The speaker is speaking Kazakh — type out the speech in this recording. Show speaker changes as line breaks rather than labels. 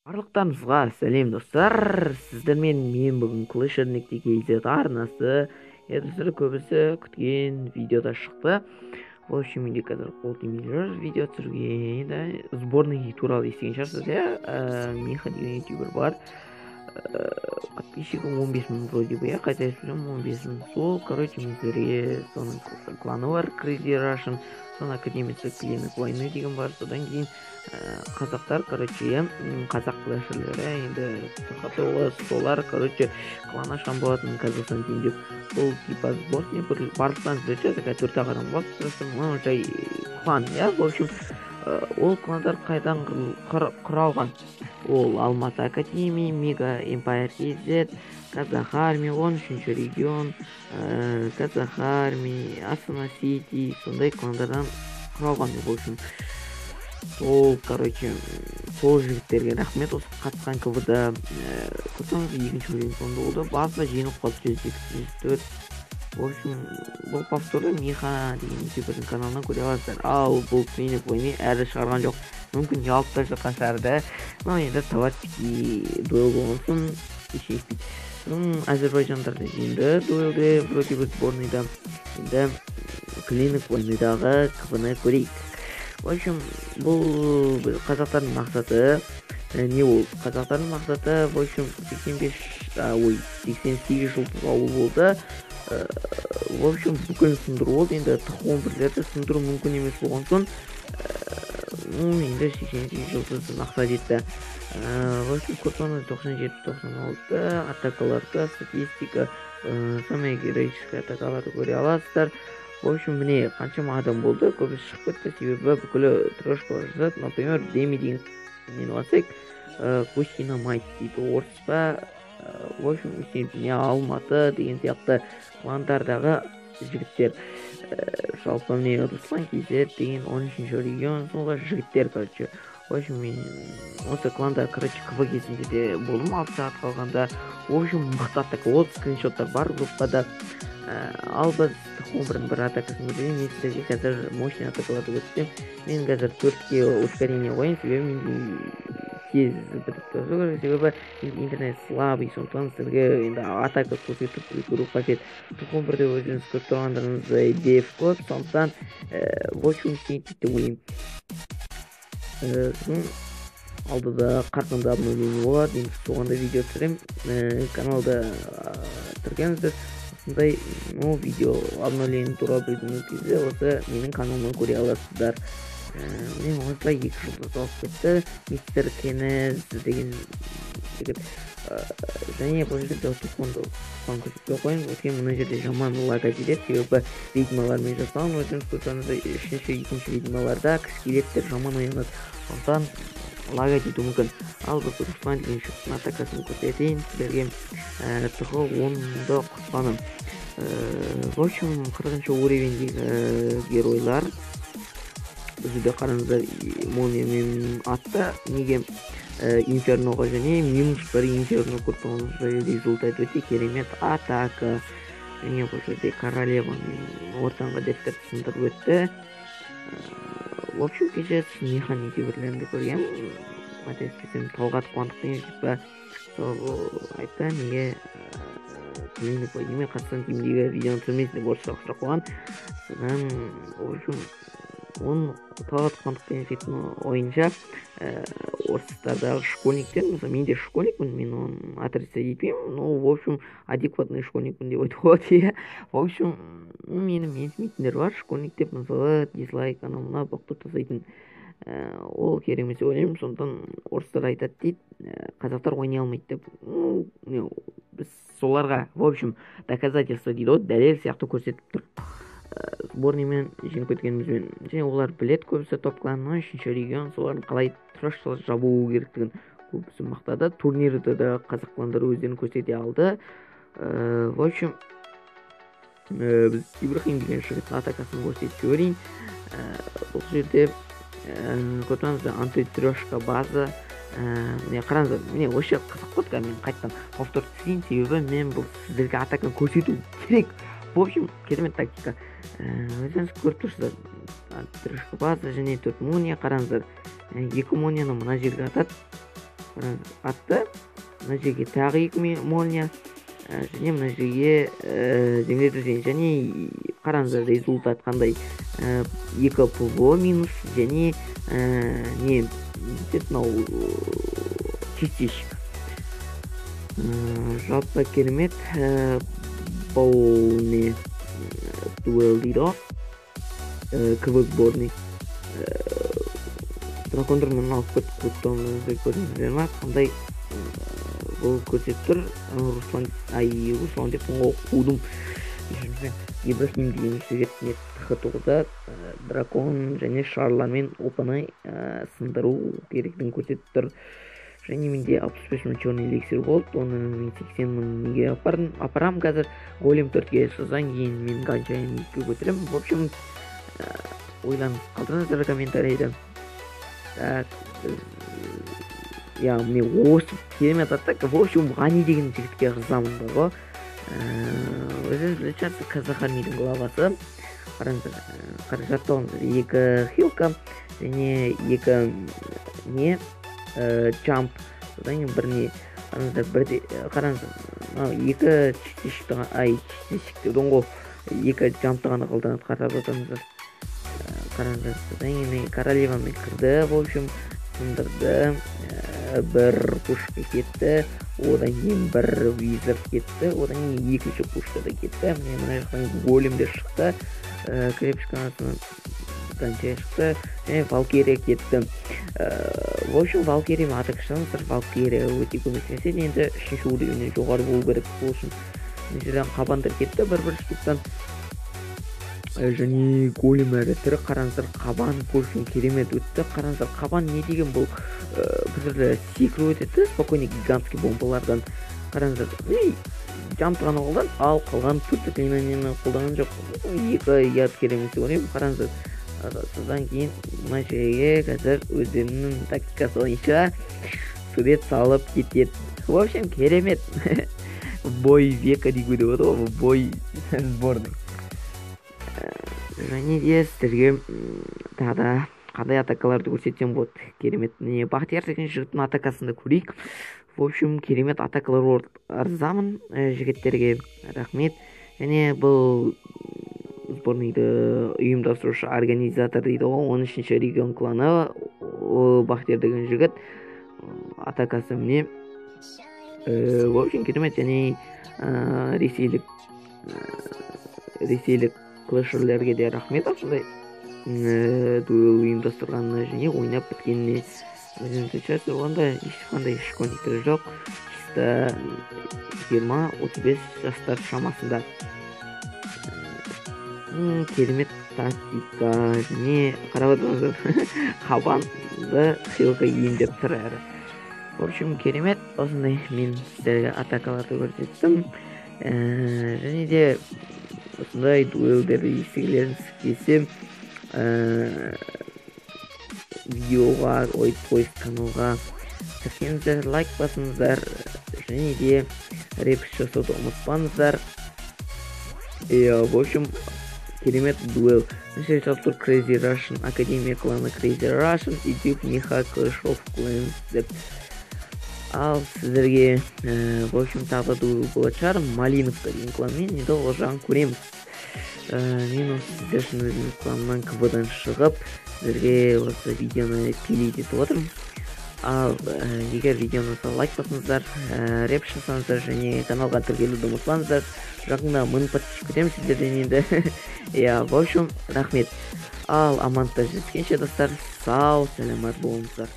Барлықтарыңызға сәлем достар, сіздермен мен бүгін Clash.kz арнасы сіздер көбісі күткен видеода шықты. В общем, менде қазір қол тимей жүр видео түсіруге. Енді сборный туралы естіген шығарсыздар, Миха деген ютубер бар. Подписчигім 15 мың вроде бы, қайта естілем 15 мың. Сол, короче, мендерге соның кланы бар, Crazy Russian, соның академиясы клинік войны деген бар. Содан кейін қазақтар, короче, қазақ клашерлері, енді тұқатылы солар, короче, клан ашқан болатын Қазақстан дейін деп. Ол типа сборный, барлықтан білсе, такая 4 адам болды, просто жай клан, я, в общем, ол кландар қайдан құралған? Ол Алматы Академия, Мега Empire KZ, Казах Армия, 13-ші регион, Казах Армия, Астана Сити, сондай кландардан құралған. В общем, сол, короче, сол жігіттерге рахмет, осы қатысқан КВ-да көрсеңіз 2-ші өлең сонда болды. База жеңіп қалды 104. В общем, бұл повторды Миха деген ютубердің каналынан көре аласыздар. Ал бұл клинік ойны әрі шығарған жоқ. Мүмкін жалпы жатқан шығарды. Но енді товарищеский дуэл болсын, ешеспейді. Әзербайжандарды жеңді дуэлде, вроде бы сборныйда. Енді клинік ойныдағы КВ-ны көрейік. В общем, бұл қазақтардың мақсаты, не ол? Қазақтардың мақсаты, в общем, 88 жыл ауыл болды. В общем, бүкіл сындыру болды. Енді тұқ-11-лерді сындыру мүмкін емес болған соң, енді 88 жылды мақсат етті. В общем, көрсеңіз 97-96 атакаларды, статистика, самая героическая атакаларды көре аласыздар. В общем, міне қаншама адам болды, көбісі шығып кетті, себебі бүкілі трошкалар жазады. Например, Деми деген нені басайық, Костина Майт дейді, орыс па. В общем, не Алматы деген сияқты кландардағы жігіттер. Жалпы міне Руслан KZ деген 13-ші регион, солға жігіттер, короче. В общем, мен осы кланда, короче, КВ кезінде де болдым, 6 сағат қалғанда. В общем, мықты атака, ол скриншоттар бар группада. Ал біз 11-дің бір атакасын көрдім, мен сіздерге қазір мощный атакаларды көрсетем. Мен қазір 4-ке ускорение қойын, себебі мен тез бітіп тұрды, себебі интернет слабый, сондықтан сіздерге енді атака көрсетіп көру қажет. 11-де өзіңіз көріп тұрғандарыңыз деф көп, сондықтан в общем істейді деп ойлаймын. Алдыда қарқынды обновление болады, енді соғанда видео түсірем, каналда тіркеңіздер. Осындай видео обновление туралы білген кезде осы менің каналымнан көре аласыздар. Мен осылай 2 жылда салып кетті. Мистер Кенез деген және бұл жерде тұқымды көрсетпей қойын. Өткен мұны жерде жаман лага келеді, себебі ведьмалармен жасалған. Өзіңіз көрсеңіз 3-2 ведьмаларда скелеттер жаман оянады. Сондықтан лага дейді мүмкін. Ал біз Руслан деген шүттің атакасын көрсетейін сіздерге. Тұғы 10-ды құтқаным. В общем, 40-шы уровендегі геройлар. Бұл жерде қараңыздар, молниямен атты. Неге Инферноға және минустар Инферно көрсеңіз результат өте керемет атака. Және бұл жерде королеваның ортаңғы дефтерді сындырып өтті. В общем, кеше Михан ютуберлерінде көрген, қателеспесем Талғат Қуандықтың ютубы сол айтты, неге клинік ойнеме қатысқан тимдегі видеоны түсірмейсің деп орысша сұрақ қойған. Содан, в общем, оның Талғат Қуандықтың ютубының ойынша орыстардағы школьниктер, мысалы мен де школьникпін, мен оны отрицать етпеймін, но в общем адекватный школьникпін деп айтуға болады. В общем, мені менсімейтіндер бар, школьник деп мысалы дизлайк анауына боқтып тастайтын. Ол керек емес ойлаймын, сондықтан орыстар айтады дейді, қазақтар ойнай алмайды деп. Біз соларға, в общем, доказательство дейді, дәлел сияқты көрсетіп тұр. Сборныймен жеңіп кеткенімізбен. Және олар білет көбісі топ-кланның 3-ші регион, солардың қалай трошкалар жабуы керектігін көбісі мақтады. Турнирді да қазақ кландары өздерін көрсете алды. В общем, біз Ибрахим деген жігіттің атакасын көрсетіп көрейін. Бұл жерде көрсеңіздер антитрешка база. Міне қараңыздар, міне осы қызық қой, мен қайттан повтор түсейін, себебі мен бұл сіздерге атаканы көрсету керек. В общем, керемет тактика. Өзіңіз көріп тұрсыздар. Тірішкі база және 4 молния қараңыздар. 2 молнияны мына жерге атады. Атты. Мына жерге тағы 2 молния. Және мына жерге землетрясение. Және қараңыздар результат қандай. 2 ПВО минус және не мынау частичка. Жалпы керемет. Полный дуэл дейді ғой. Квк сборный. Дракондырмен алып көттігімізді көрдіңіздер ма? Қандай бұл көрсетіп тұр. Руслан деп қудым. Ибрахим деген сюжетіне Т9-да дракон және шарлармен опаны сындыру керектігін көрсетіп тұр. Және менде 65 мың черный эликсир болды, оны мен 80 мың неге апарам қазір. Голем 4-ге шыққан кейін мен ганшайын 2-ге көтерем. В общем, ойланып қалдырыңыздар комментарийда. Так, мен осы керемет аттак. В общем, Ғани деген жігітке қызамын ғой. Өзіңіз білетін шығарсыз, қазақ армиясының главасы. Қараңыздар, жаттығыңыздар 2 хилка және 2 не jump. Содан кейін біріне қараңыздар, 2 частичті доңғо 2 jumпты ғана қолданып қарап жатырмыздар. Қараңыздар, содан кейін королеваны кірді, в общем, сындырды. 1 пушка кетті, одан кейін 1 визор кетті, одан кейін 2-ші пушка да кетті. Мына жақтан големдер шықты, крепшканасынан ганшай шықты, және Валкирия кетті. В общем, Валкирия атакшылыңыздар, Валкирия өте көмектесе, енді 3-ші уровеннен жоғары болу керек. Ол үшін мына жерден қабандар кетті, 1 штуктан. Және голем әрі түрі қараңыздар, қабан көршін керемет өтті. Қараңыздар, қабан не деген бұл бір секіру өтеді, спокойно гигантский бомбалардан. Қараңыздар, жамты ғана қолдан, ал қалған түрті клинанені қолданған жоқ. 2 яд керемесі көрем. Қараңыздар, содан кейін мына жерге қазір өздерінің тактикасы бойынша сурет салып кетеді. В общем, керемет. Бой века деген деп отыр ғой, бой сборный. Және де сіздерге тағы қандай атакаларды көрсетсем болады. Керемет. Бақтияр деген жігіттің атакасында көрейік. В общем, керемет атакалар арзамын жігіттерге. Рахмет. Және бұл сборныйды ұйымдастырушы организатор дейді ғой, 13-ші регион кланы. Бақтияр деген жігіт атакасы міне. В общем, керемет. Және ресейлік клэшерлерге де рахмет осындай дуэл ұйымдастырғанына және ойнап біткеніне. Өзіңізді шығарсыздар, онда ешқандай шконтері жоқ. Чисто 20-35 жастар шамасында. Керемет тактика және қарап отырыңыздар, қабанды хилға емдеп тұр әрі. В общем, керемет. Осындай мен сіздерге атакаларды көрсеттім. Және де осындай дуэлдерді естігілеріңіз келсе, видеоға, ойт каналға кірсеңіздер, лайк басыңыздар, және де репост жасауды ұмытпаңыздар. В общем, керемет дуэл. Нәшер жаптыр Crazy Russian, Академия кланы Crazy Russian, YouTube Миха Clash of Clans деп. Ал сіздерге, в общем, тағы дуэл болады шығар, Малиновка деген кланмен, енді ол жағын көреміз. Мен осы сіздер үшін өзіміз кланнан КВ-дан шығып, сіздерге осы видеоны пилейт етіп отырмын. Ал егер видеоны лайк басыңыздар, реп жасаңыздар және каналға тіркелуді ұмытпаңыздар. Жақында 1000 подписчик күтеміз сіздерден енді. В общем, рахмет. Ал амандықта жүздескенше достар, сау, сәлемет болыңыздар.